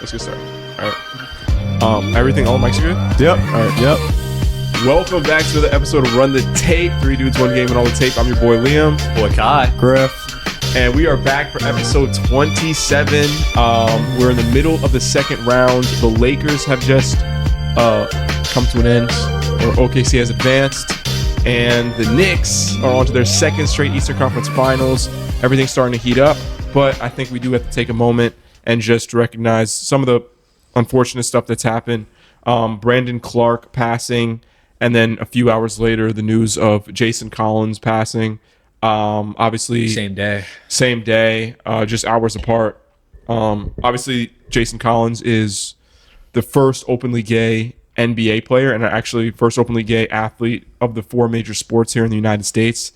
Let's get started. All right. Everything, all mics are good? Yep. All right. Yep. Welcome back to another episode of Run the Tape. 3 dudes, 1 game, and all the tape. I'm your boy Liam. Boy Kai. Griff. And we are back for episode 27. We're in the middle of the second round. The Lakers have just come to an end, or OKC has advanced. And the Knicks are on to their second straight Eastern Conference Finals. Everything's starting to heat up. But I think we do have to take a moment and just recognize some of the unfortunate stuff that's happened. Brandon Clark passing, and then a few hours later, the news of Jason Collins passing. Obviously, Same day, just hours apart. Obviously, Jason Collins is the first openly gay NBA player, and actually first openly gay athlete of the 4 major sports here in the United States.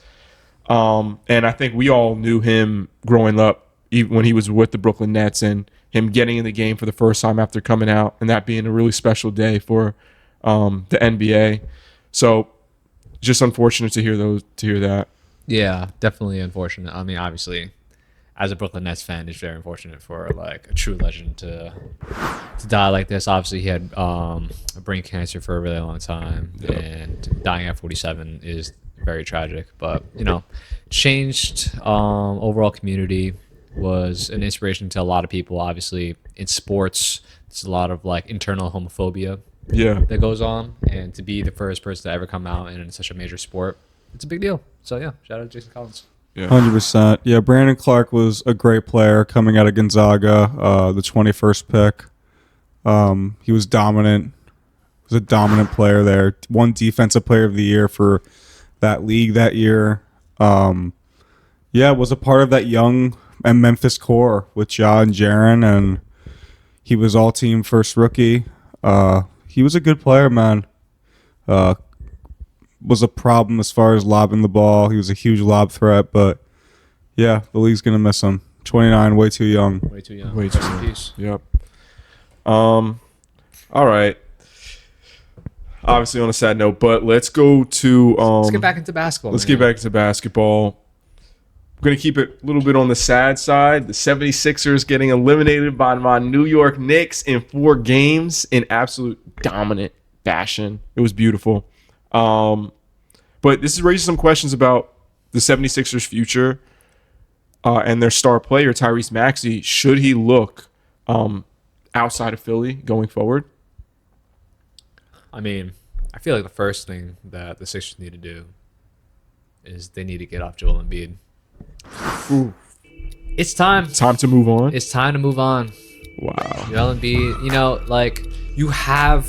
And I think we all knew him growing up, even when he was with the Brooklyn Nets, and him getting in the game for the first time after coming out, and that being a really special day for the NBA. So, just unfortunate to hear that. Yeah, definitely unfortunate. I mean, obviously, as a Brooklyn Nets fan, it's very unfortunate for like a true legend to die like this. Obviously, he had brain cancer for a really long time, and dying at 47 is very tragic. But changed overall community, was an inspiration to a lot of people. Obviously, in sports, there's a lot of like internal homophobia that goes on, and to be the first person to ever come out in such a major sport, it's a big deal. So yeah, shout out to Jason Collins. 100%. Yeah, Brandon Clark was a great player coming out of Gonzaga, the 21st pick. He was dominant. Was a dominant player there. Won Defensive Player of the Year for that league that year. Was a part of that young and Memphis core with Ja and Jaren, and he was all-team first rookie. He was a good player, man. Was a problem as far as lobbing the ball. He was a huge lob threat, but yeah, the league's gonna miss him. 29, way too young. Way too young. Way too young. Yep. All right. Obviously on a sad note, but let's go to let's get back into basketball. Let's get back into basketball. We're going to keep it a little bit on the sad side. The 76ers getting eliminated by my New York Knicks in 4 games in absolute dominant fashion. It was beautiful. But this is raising some questions about the 76ers' future and their star player, Tyrese Maxey. Should he look outside of Philly going forward? I mean, I feel like the first thing that the Sixers need to do is they need to get off Joel Embiid. Ooh. It's time. Time to move on. It's time to move on. Wow. Joel Embiid, like you have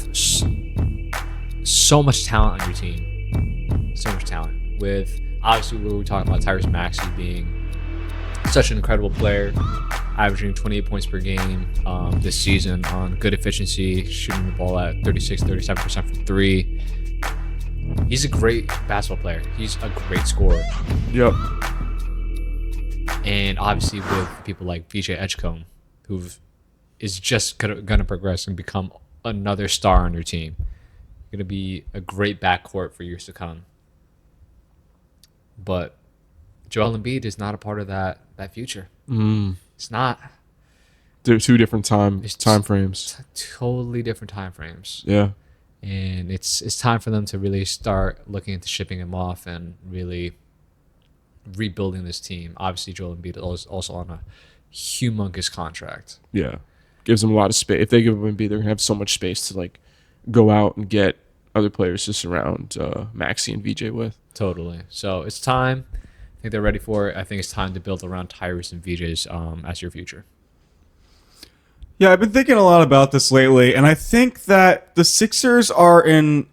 so much talent on your team. So much talent. With obviously we were talking about Tyrese Maxey being such an incredible player, averaging 28 points per game this season on good efficiency, shooting the ball at 36-37% from 3. He's a great basketball player. He's a great scorer. Yep. And obviously with people like VJ Edgecombe, who is just going to progress and become another star on your team. Going to be a great backcourt for years to come. But Joel Embiid is not a part of that future. It's not. They're 2 different time frames. Totally different time frames. Yeah. And it's time for them to really start looking into shipping him off and really rebuilding this team. Obviously, Joel Embiid is also on a humongous contract. Yeah. Gives them a lot of space. If they give him Embiid, they're going to have so much space to like go out and get other players to surround Maxey and VJ with. Totally. So it's time. I think they're ready for it. I think it's time to build around Tyrese and VJ's as your future. Yeah, I've been thinking a lot about this lately, and I think that the Sixers are in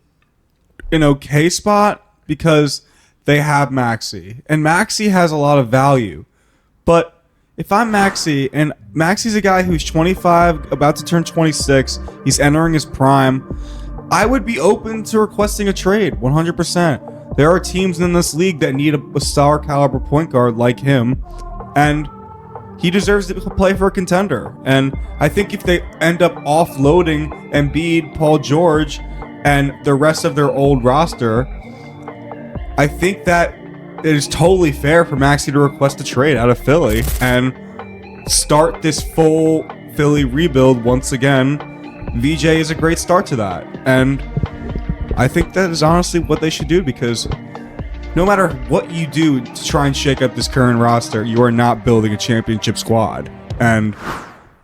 an okay spot because they have Maxey, and Maxey has a lot of value. But if I'm Maxey, and Maxey's a guy who's 25, about to turn 26, he's entering his prime, I would be open to requesting a trade, 100%. There are teams in this league that need a star caliber point guard like him, and he deserves to play for a contender. And I think if they end up offloading Embiid, Paul George, and the rest of their old roster, I think that it is totally fair for Maxey to request a trade out of Philly and start this full Philly rebuild once again, VJ is a great start to that. And I think that is honestly what they should do, because no matter what you do to try and shake up this current roster, you are not building a championship squad. And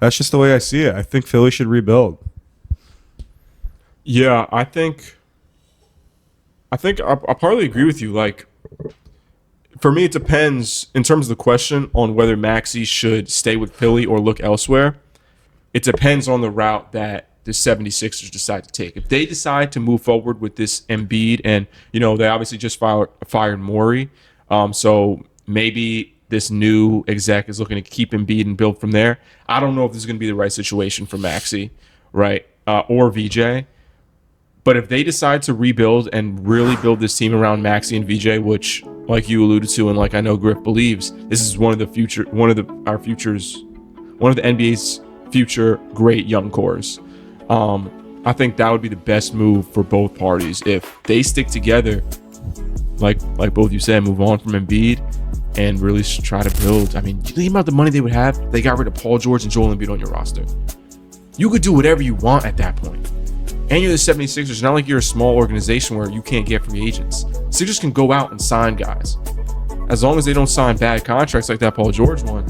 that's just the way I see it. I think Philly should rebuild. Yeah, I think I partly agree with you. Like, for me, it depends in terms of the question on whether Maxey should stay with Philly or look elsewhere. It depends on the route that the 76ers decide to take. If they decide to move forward with this Embiid, and they obviously just fired Morey, so maybe this new exec is looking to keep Embiid and build from there. I don't know if this is going to be the right situation for Maxey, right, or VJ. But if they decide to rebuild and really build this team around Maxey and VJ, which, like you alluded to, and like I know Griff believes, this is one of the NBA's future great young cores. I think that would be the best move for both parties if they stick together, like both you said, move on from Embiid and really try to build. I mean, you think about the money they would have if they got rid of Paul George and Joel Embiid on your roster. You could do whatever you want at that point. And you're the 76ers. It's not like you're a small organization where you can't get free agents. Sixers can go out and sign guys. As long as they don't sign bad contracts like that Paul George one,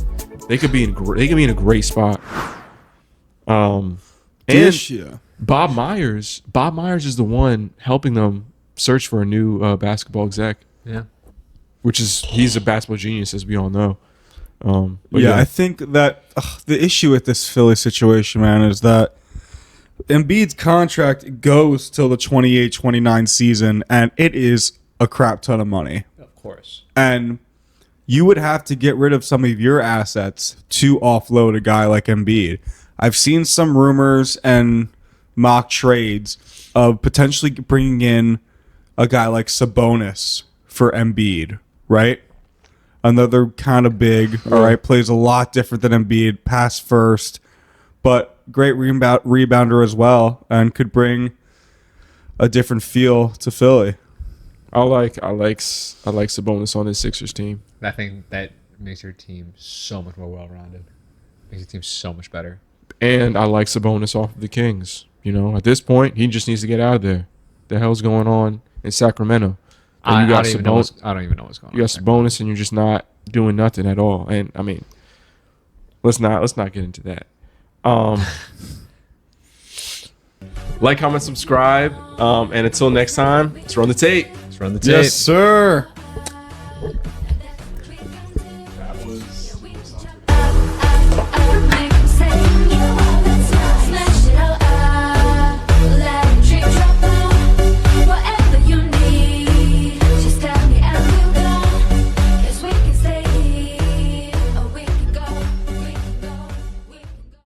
they could be in a great spot. And Bob Myers is the one helping them search for a new basketball exec. Yeah. He's a basketball genius, as we all know. I think that the issue with this Philly situation, man, is that Embiid's contract goes till the 28-29 season, and it is a crap ton of money. Of course. And you would have to get rid of some of your assets to offload a guy like Embiid. I've seen some rumors and mock trades of potentially bringing in a guy like Sabonis for Embiid, right? Another kind of big, all right, plays a lot different than Embiid, pass first, but great rebounder as well, and could bring a different feel to Philly. I like Sabonis on his Sixers team. I think that makes your team so much more well-rounded. Makes your team so much better. And I like Sabonis off of the Kings. At this point, he just needs to get out of there. The hell's going on in Sacramento? I don't even know what's going on. You got Sabonis, and you're just not doing nothing at all. And I mean, let's not get into that. Like, comment, subscribe, and until next time, let's run the tape. Let's run the tape. Yes, sir.